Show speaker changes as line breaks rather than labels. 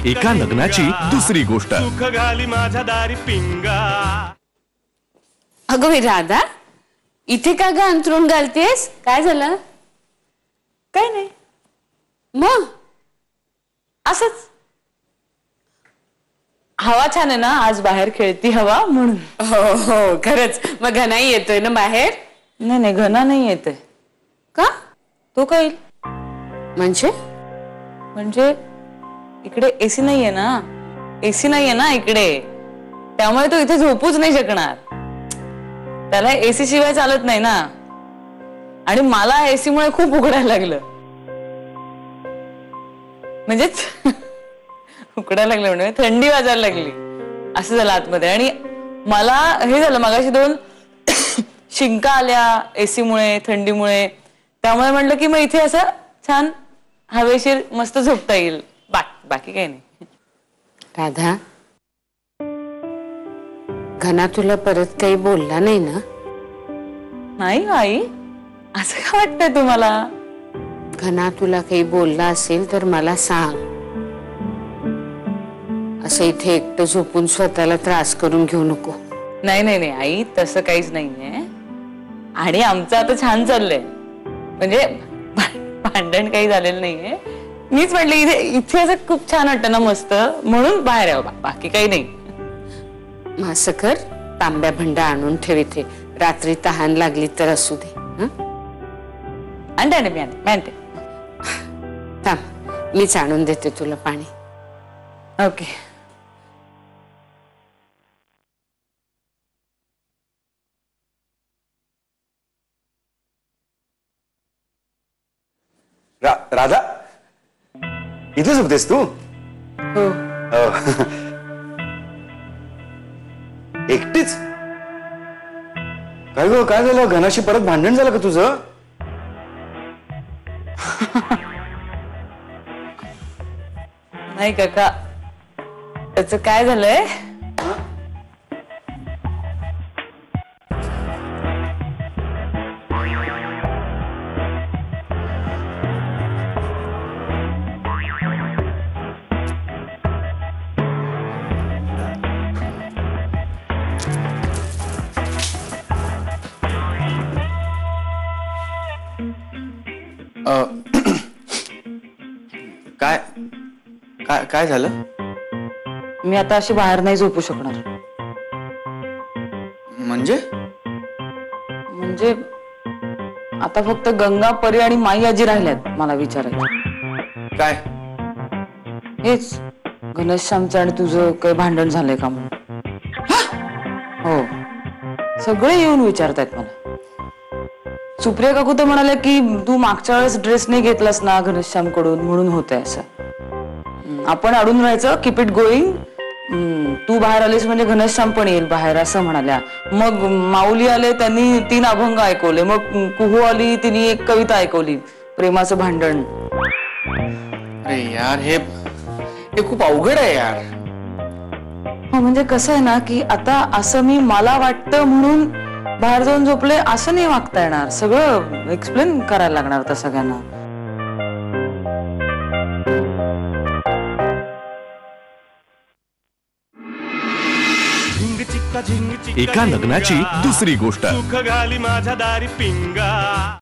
एका लग्नाची दुसरी गोष्ट।
सुख घाली माझ्या दारी पिंगा।
अगं राधा, इथे का ग अंथरूण घालतेस? काय झालं?
काय नाही,
मग
असंच हवा छान आहे ना, आज बाहेर खेळती हवा म्हणून।
हो हो खरंच। मग घनाई येतोय ना बाहेर?
नाही नाही, घना नाही येते।
का?
तो काय येईल? म्हणजे इकडे एसी नाहीये ना, एसी नाहीये ना इकडे, त्यामुळे तो इथे झोपूच नाही शकणार। त्याला एसी शिवाय चालत नाही ना, आणि मला एसी मुळे खूप उघडायला लागलं, म्हणजेच उकडायला लागलं म्हणजे थंडी वाजायला लागली असं झालं आतमध्ये। आणि मला हे झालं, मगाशी 2 शिंका आल्या एसी मुळे, थंडीमुळे, त्यामुळे म्हटलं की मग इथे असं छान हवेशीर मस्त झोपता येईल, बाकी काही नाही।
राधा, घना तुला परत काही बोलला नाही ना?
नाही आई, असं काय वाटतंय तुम्हाला?
घना तुला काही बोलला असेल तर मला सांग। असं इथे एकटं झोपून स्वतःला त्रास करून घेऊ नको।
नाही नाही नाही आई, तसं काहीच नाहीये, आणि आमचं आता छान चाललंय, म्हणजे भांडण काही झालेलं नाहीये। मीच म्हटलं इथे असं खूप छान वाटतं ना, मस्त, म्हणून बाहेर यावं, बाकी काही नाही।
मग असं कर, तांब्या भंडा आणून ठेव इथे, रात्री तहान लागली तर असू दे।
आणते मी आणते।
थांब, मीच आणून देते तुला पाणी।
ओके।
राधा, इथे झोपतेस तू?
हो।
एकटीच? काय ग, काय झालं? घनाशी परत भांडण झालं का तुझं?
नाही काका, त्याचं काय झालंय,
काय काय काय झालं?
मी आता अशी बाहेर नाही झोपू शकणार।
म्हणजे
आता फक्त गंगा, परी आणि माई आजी राहिल्यात मला विचारायचं।
काय?
हेच, घनश्यामचं आणि तुझं काही भांडण झालंय का म्हणून। हो, सगळे येऊन विचारतायत मला। सुप्रिया काकू तर म्हणाले की तू मागच्या वेळेस ड्रेस नाही घेतलास ना घनश्याम कडून, म्हणून होतंय असं। आपण अडून राहायचं, कीप इट गोईंग, तू बाहेर आलीस म्हणजे घनश्याम पण येईल बाहेर, असं म्हणाल्या। मग माऊली आले, त्यांनी 3 अभंग ऐकवले, मग कुहू आली, तिने एक कविता ऐकवली, प्रेमाचं भांडण।
अरे यार, हे खूप अवघड आहे यार।
हो, म्हणजे कसं आहे ना की आता असं मला वाटतं म्हणून बाहेर जाऊन झोपले असं नाही वागता येणार, सगळं एक्सप्लेन करायला लागणार तर सगळ्यांना।
एका लग्नाची दुसरी गोष्ट।
सुख घाली माझ्या दारी पिंगा।